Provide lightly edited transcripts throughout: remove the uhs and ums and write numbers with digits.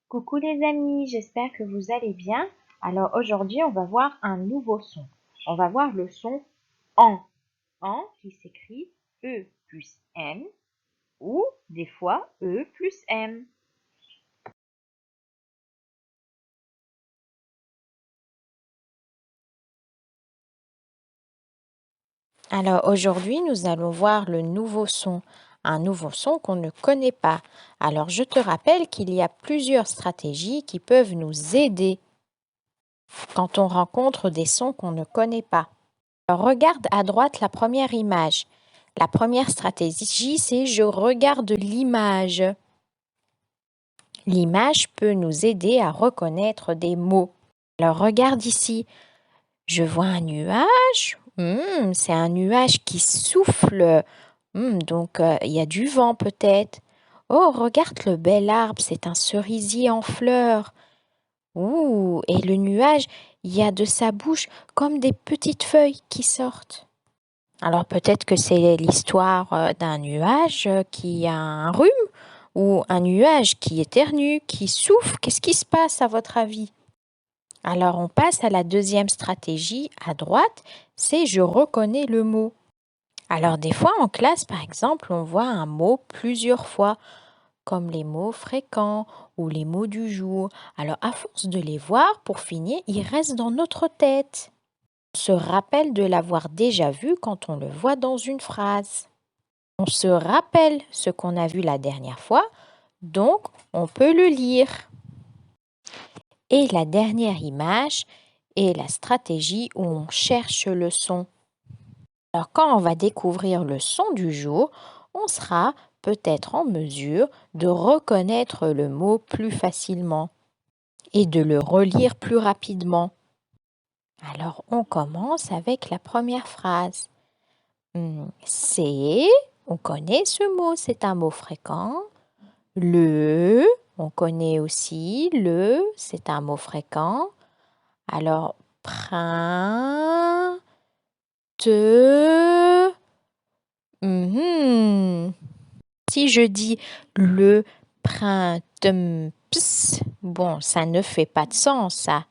Coucou les amis, j'espère que vous allez bien. Alors aujourd'hui, on va voir un nouveau son. On va voir le son en. En qui s'écrit E plus M ou des fois E plus M. Alors aujourd'hui, nous allons voir le nouveau son, un nouveau son qu'on ne connaît pas. Alors je te rappelle qu'il y a plusieurs stratégies qui peuvent nous aider quand on rencontre des sons qu'on ne connaît pas. Alors, regarde à droite la première image. La première stratégie, c'est je regarde l'image. L'image peut nous aider à reconnaître des mots. Alors regarde ici, je vois un nuage. C'est un nuage qui souffle. Donc, il y a du vent peut-être. Oh, regarde le bel arbre, c'est un cerisier en fleurs. Ouh, et le nuage, il y a de sa bouche comme des petites feuilles qui sortent. Alors peut-être que c'est l'histoire d'un nuage qui a un rhume ou un nuage qui éternue, qui souffle. Qu'est-ce qui se passe à votre avis? Alors on passe à la deuxième stratégie à droite, c'est je reconnais le mot. Alors des fois en classe, par exemple, on voit un mot plusieurs fois, comme les mots fréquents ou les mots du jour. Alors à force de les voir, pour finir, ils restent dans notre tête. On se rappelle de l'avoir déjà vu quand on le voit dans une phrase. On se rappelle ce qu'on a vu la dernière fois, donc on peut le lire. Et la dernière image est la stratégie où on cherche le son. Alors quand on va découvrir le son du jour, on sera peut-être en mesure de reconnaître le mot plus facilement et de le relire plus rapidement. Alors on commence avec la première phrase. C'est, on connaît ce mot, c'est un mot fréquent. Le, on connaît aussi le, c'est un mot fréquent. Alors, printemps. Si je dis le printemps, bon, ça ne fait pas de sens, ça.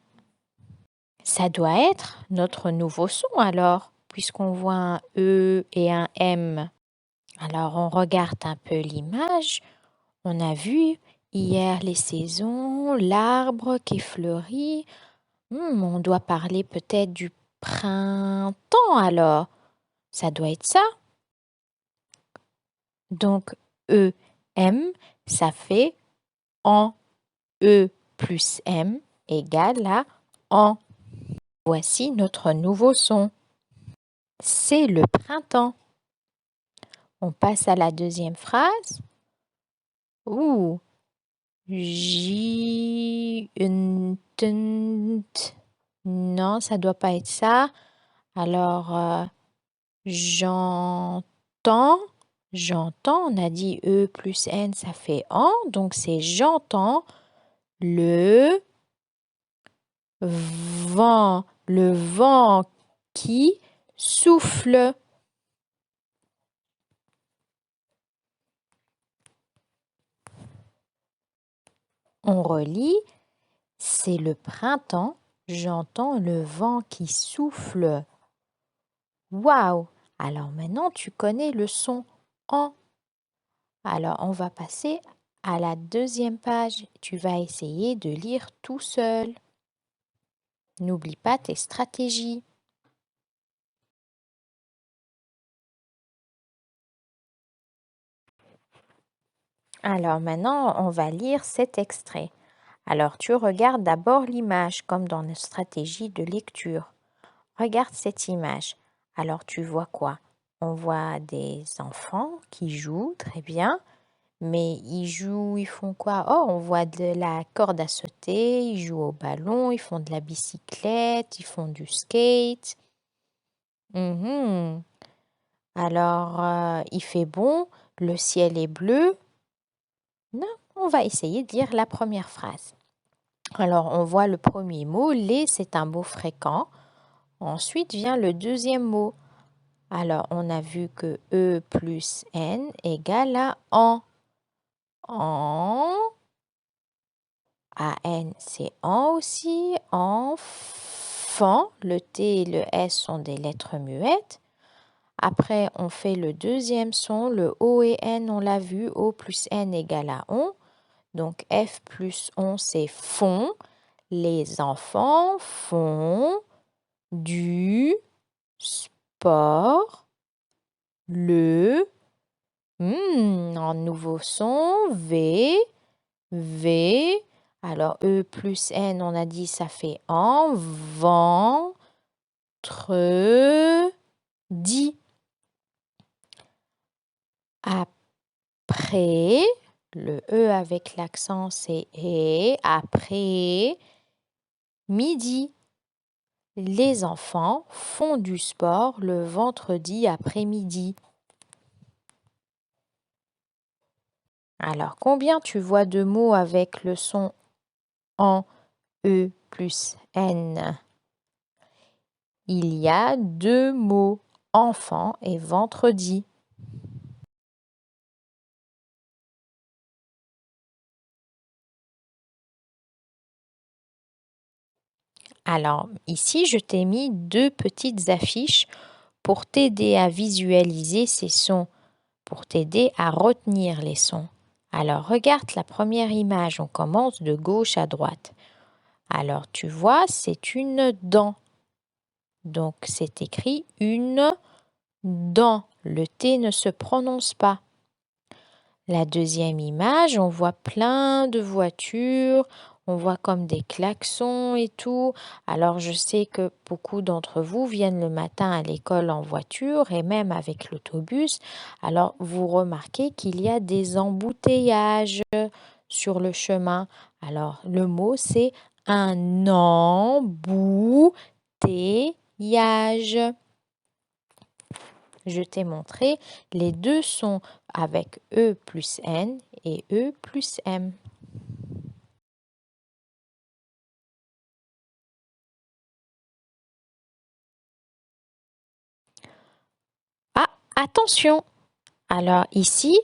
Ça doit être notre nouveau son alors, puisqu'on voit un E et un M. Alors, on regarde un peu l'image. On a vu hier les saisons, l'arbre qui fleurit. On doit parler peut-être du printemps alors. Ça doit être ça. Donc, E, M, ça fait en E plus M égale à en. Voici notre nouveau son. C'est le printemps. On passe à la deuxième phrase. Ouh, J, non, ça doit pas être ça. Alors, j'entends, on a dit E plus N, ça fait en, donc c'est j'entends le vent qui souffle. On relit, c'est le printemps, j'entends le vent qui souffle. Waouh! Alors maintenant, tu connais le son en. Alors, on va passer à la deuxième page. Tu vas essayer de lire tout seul. N'oublie pas tes stratégies. Alors maintenant, on va lire cet extrait. Alors, tu regardes d'abord l'image, comme dans nos stratégies de lecture. Regarde cette image. Alors, tu vois quoi? On voit des enfants qui jouent, très bien. Mais ils jouent, ils font quoi? Oh, on voit de la corde à sauter, ils jouent au ballon, ils font de la bicyclette, ils font du skate. Alors, il fait bon, le ciel est bleu. Non, on va essayer de lire la première phrase. Alors, on voit le premier mot, les, c'est un mot fréquent. Ensuite vient le deuxième mot. Alors, on a vu que E plus N égale à en. En. A-N, c'est en aussi. Enfant, le T et le S sont des lettres muettes. Après, on fait le deuxième son, le O et N, on l'a vu, O plus N égale à on. Donc, F plus on, c'est font. Les enfants font du sport. Un nouveau son, V, V. Alors, E plus N, on a dit, ça fait en, ventre, dit. Après, le E avec l'accent, c'est et. Après, midi. Les enfants font du sport le vendredi après-midi. Alors, combien tu vois de mots avec le son en E plus N? Il y a 2 mots, enfant et vendredi. Alors, ici, je t'ai mis 2 petites affiches pour t'aider à visualiser ces sons, pour t'aider à retenir les sons. Alors, regarde la première image, on commence de gauche à droite. Alors, tu vois, c'est une dent. Donc, c'est écrit une dent. Le T ne se prononce pas. La deuxième image, on voit plein de voitures, on voit comme des klaxons et tout. Alors, je sais que beaucoup d'entre vous viennent le matin à l'école en voiture et même avec l'autobus. Alors, vous remarquez qu'il y a des embouteillages sur le chemin. Alors, le mot, c'est un embouteillage. Je t'ai montré les 2 sons avec E plus N et E plus M. Ah, attention! Alors ici,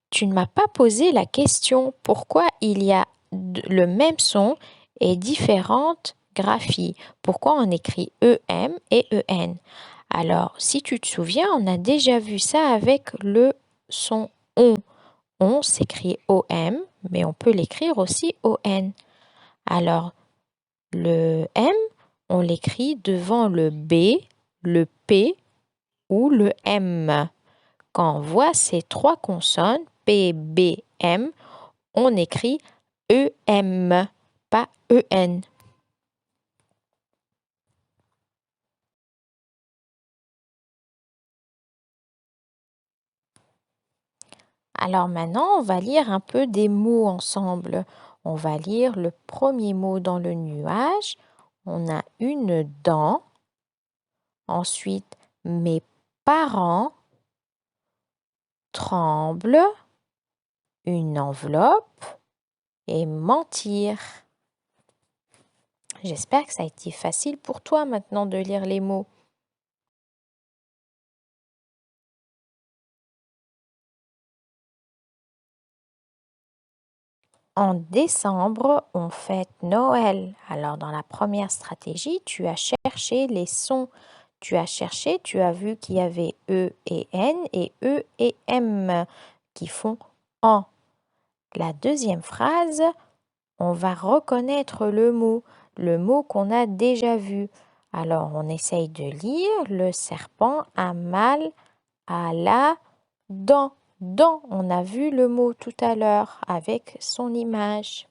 tu ne m'as pas posé la question pourquoi il y a le même son et différentes graphies. Pourquoi on écrit EM et EN? Alors, si tu te souviens, on a déjà vu ça avec le son ON. On s'écrit OM, mais on peut l'écrire aussi ON. Alors, le M, on l'écrit devant le B, le P ou le M. Quand on voit ces 3 consonnes, P, B, M, on écrit EM, pas EN. Alors maintenant, on va lire un peu des mots ensemble. On va lire le premier mot dans le nuage. On a une dent. Ensuite, mes parents tremblent, une enveloppe et mentir. J'espère que ça a été facile pour toi maintenant de lire les mots. En décembre, on fête Noël. Alors, dans la première stratégie, tu as cherché les sons. Tu as vu qu'il y avait E et N et E et M qui font en. La deuxième phrase, on va reconnaître le mot qu'on a déjà vu. Alors, on essaye de lire. Le serpent a mal à la dent. Dent, on a vu le mot tout à l'heure avec son image.